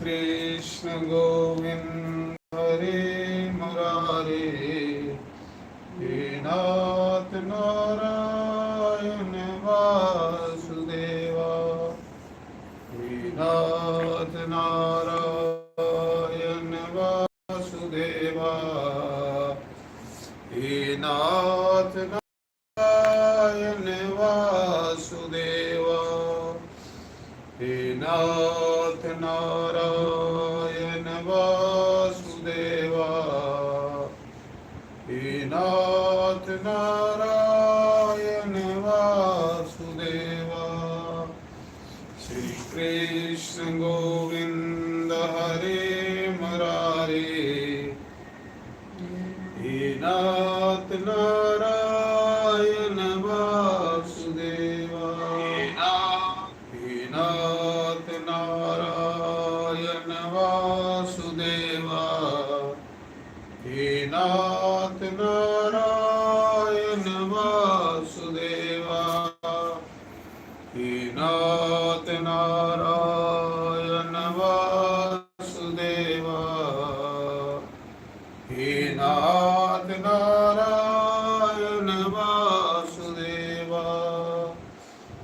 कृष्ण गोविंद हरे मुरारे, हे नाथ नारायण वासुदेवा, हे नाथ नारायण वासुदेवा, हे नाथ नारायण वासुदेवा, हे नाथ नारायण वासुदेवा, हे नाथ नारायण वासुदेवा। श्री कृष्ण गोविंद हरे मुरारे, हे नाथ नारायण वासुदेवा, हे नाथ नारायण वासुदेवा, हे नाथ नारायण वासुदेवा, हे नाथ नारायण वासुदेवा, हे नाथ नारायण वासुदेवा।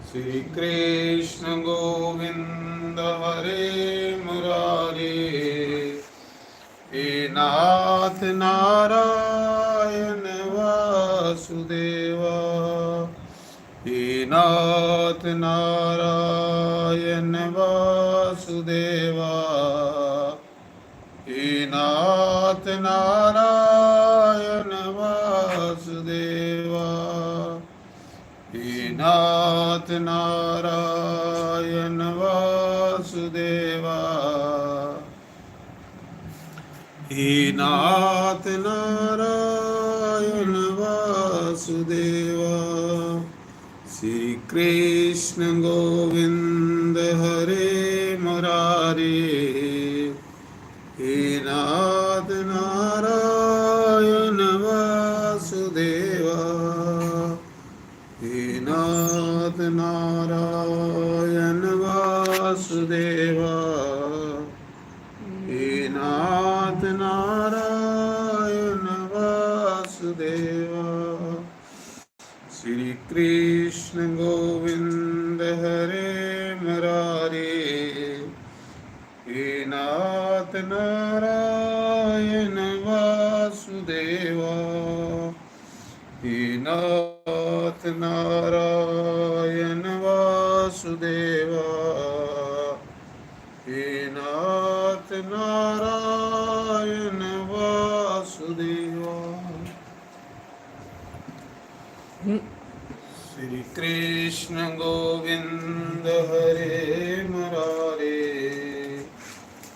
श्री कृष्ण गोविंद हरे मुरारे, हे नाथ नारायण वासुदेवा, हे नाथ नारायण वासुदेवा, हे नाथ नारायण वासुदेवा, हे नाथ नारायण वासुदेवा, हे नाथ नारायण वासुदेवा। श्री कृष्ण गोविंद हरे मुरारे, हे नाथ नारायण वासुदेवा, हे नाथ नारायण वासुदेवा, हे नाथ नारायण वासुदेवा। श्री कृष्ण गोविंद हरे मुरारे, हे नाथ नारायण वासुदेवा, हे नाथ नारायण वासुदेवा, हे नाथ नारायण वासुदेवा। श्री कृष्ण गोविंद हरे मुरारे,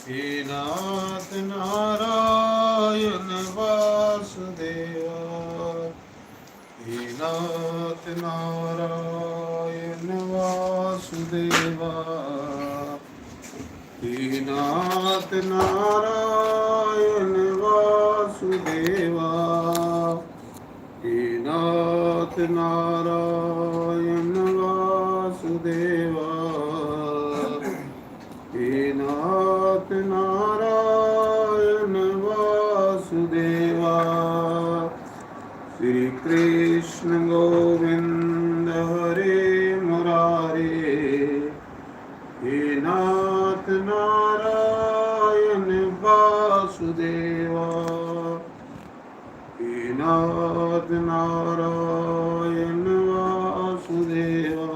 हे नाथ नारायण वासुदेवा, हे नाथ नारायण वासुदेवा, हे नाथ नारायण वासुदेवा, हे नाथ नारायण वासुदेवा, हे नाथ नारायण वासुदेवा। श्री कृष्ण गोविंद हरे मुरारे, हे नाथ नारायण वासुदेवा, हे नाथ नारायण वासुदेवा,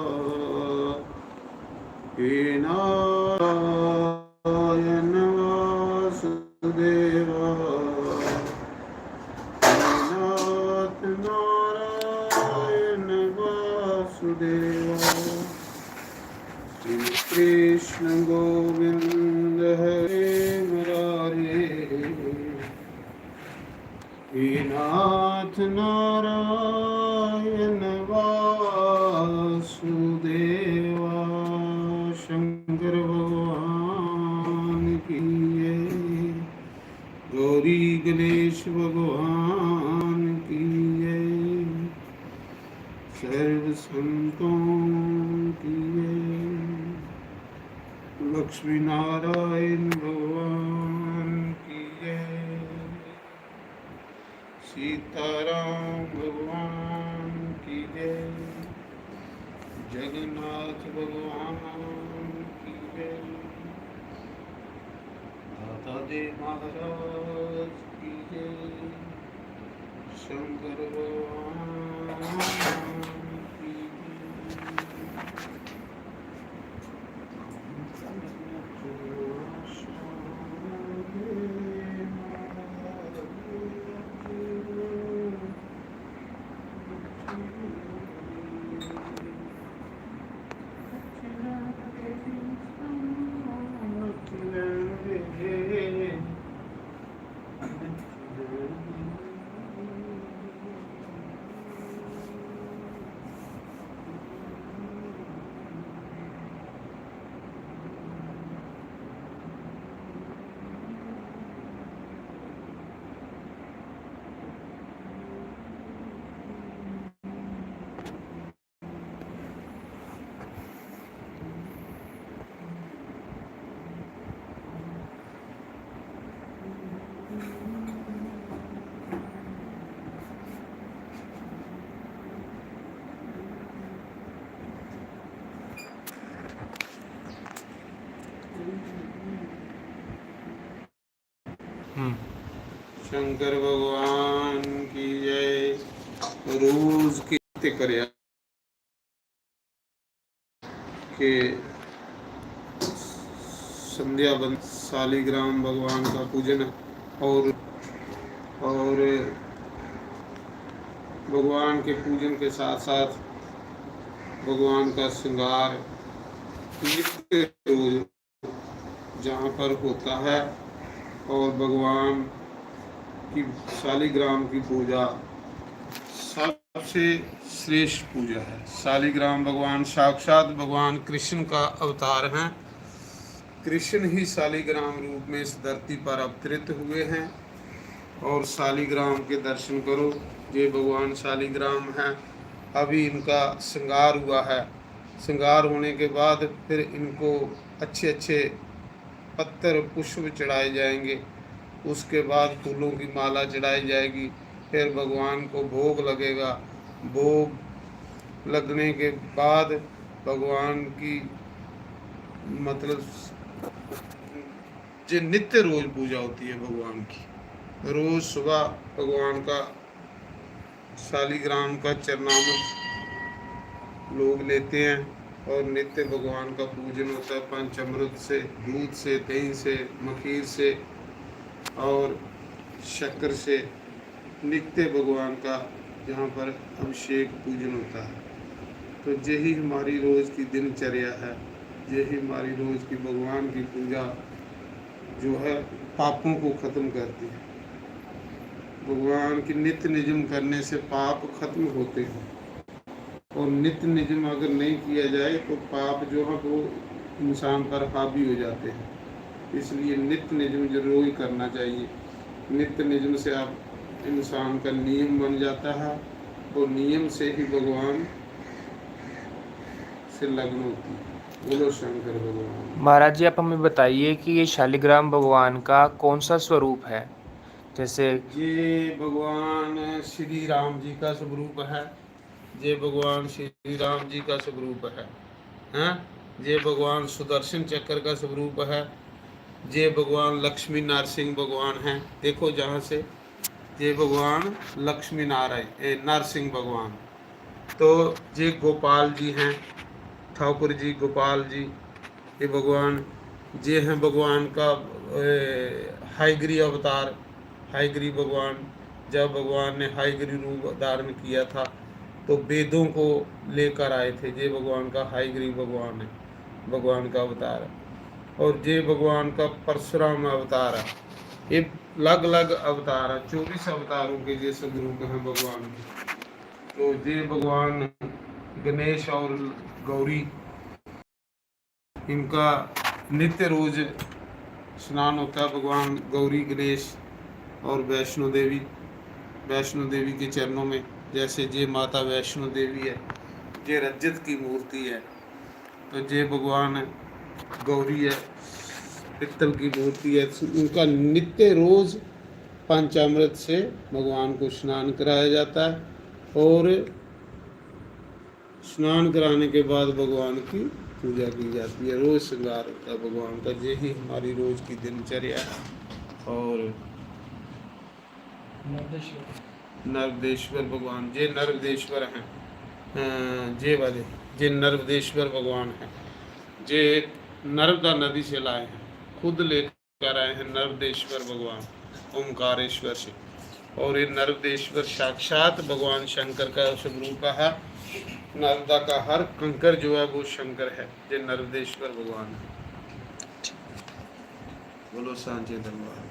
हे नारायण वासुदेवा, हे नाथ नारायण वासुदेवा। श्री कृष्ण गोविंद हरे मुरारे, हे नाथ नारायण वासुदेवा। शंकर भगवान की जय, गौरी गणेश भगवान की जय, सर्व संतों की जय। लक्ष्मी नारायण भगवान की जय। सीताराम भगवान की जय। जगन्नाथ भगवान की जय। दाता दे महाराज की जय। शंकर भगवान की शंकर भगवान की जय। रोज की कर्या के संध्या बंद शालिग्राम भगवान का पूजन और भगवान के पूजन के साथ साथ भगवान का श्रृंगार नित्य रोज जहाँ पर होता है और भगवान की शालिग्राम की पूजा सबसे श्रेष्ठ पूजा है। शालिग्राम भगवान साक्षात भगवान कृष्ण का अवतार हैं। कृष्ण ही शालिग्राम रूप में इस धरती पर अवतरित हुए हैं और शालिग्राम के दर्शन करो। ये भगवान शालिग्राम हैं। अभी इनका श्रृंगार हुआ है। श्रृंगार होने के बाद फिर इनको अच्छे अच्छे पत्थर पुष्प चढ़ाए जाएंगे। उसके बाद फूलों की माला चढ़ाई जाएगी। फिर भगवान को भोग लगेगा। भोग लगने के बाद भगवान की मतलब जो नित्य रोज पूजा होती है भगवान की। रोज सुबह भगवान का शालिग्राम का चरणामृत लोग लेते हैं और नित्य भगवान का पूजन होता है पंचामृत से, दूध से, दही से, मखीर से और शक्कर से। नित्य भगवान का यहाँ पर अभिषेक पूजन होता है। तो यही हमारी रोज की दिनचर्या है। यही हमारी रोज की भगवान की पूजा जो है पापों को खत्म करती है। भगवान की नित्य नियम करने से पाप खत्म होते हैं और नित्य नियम अगर नहीं किया जाए तो पाप जो है वो इंसान पर हावी हो जाते हैं। इसलिए नित्य नियम जरूर करना चाहिए। नित्य नियम से आप इंसान का नियम बन जाता है और नियम से ही भगवान से लगन होती है। बोलो शंकर भगवान। महाराज जी, आप हमें बताइए कि ये शालिग्राम भगवान का कौन सा स्वरूप है? जैसे ये भगवान श्री राम जी का स्वरूप है। ये भगवान श्री राम जी का स्वरूप है। हैं? ये भगवान सुदर्शन चक्र का स्वरूप है। ये भगवान लक्ष्मी नरसिंह भगवान हैं। देखो जहाँ से ये भगवान लक्ष्मी नारायण नरसिंह भगवान। तो ये गोपाल जी हैं, ठाकुर जी, गोपाल जी। ये भगवान ये हैं भगवान का हाईगिरी अवतार। हाईगिरी भगवान, जब भगवान ने हाईगिरी रूप धारण किया था तो वेदों को लेकर आए थे। ये भगवान का हाईगिरी भगवान है, भगवान का अवतार है। और ये भगवान का परशुराम अवतार है। ये अलग अलग अवतार है। 24 अवतारों के ये स्वरूप हैं भगवान के। तो ये भगवान गणेश और गौरी, इनका नित्य रोज स्नान होता है। भगवान गौरी, गणेश और वैष्णो देवी के चरणों में। जैसे ये माता वैष्णो देवी है, ये रजत की मूर्ति है। तो ये भगवान गौरी है, पित्तल की मूर्ति है। उनका नित्य रोज पंचामृत से भगवान को स्नान कराया जाता है और स्नान कराने के बाद भगवान की पूजा की जाती है। रोज श्रृंगार होता है भगवान का। यही हमारी रोज की दिनचर्या है। और नर्मदेश्वर भगवान, जे नर्मदेश्वर हैं, जे वाले जे नर्मदेश्वर भगवान हैं, जे नर्मदा नदी से लाए हैं, खुद लेकर आए हैं नर्मदेश्वर भगवान ओमकारेश्वर से। और ये नर्मदेश्वर साक्षात भगवान शंकर का स्वरूप है। नर्मदा का हर कंकर जो है वो शंकर है, ये नर्मदेश्वर भगवान है। बोलो सांचे दरबार।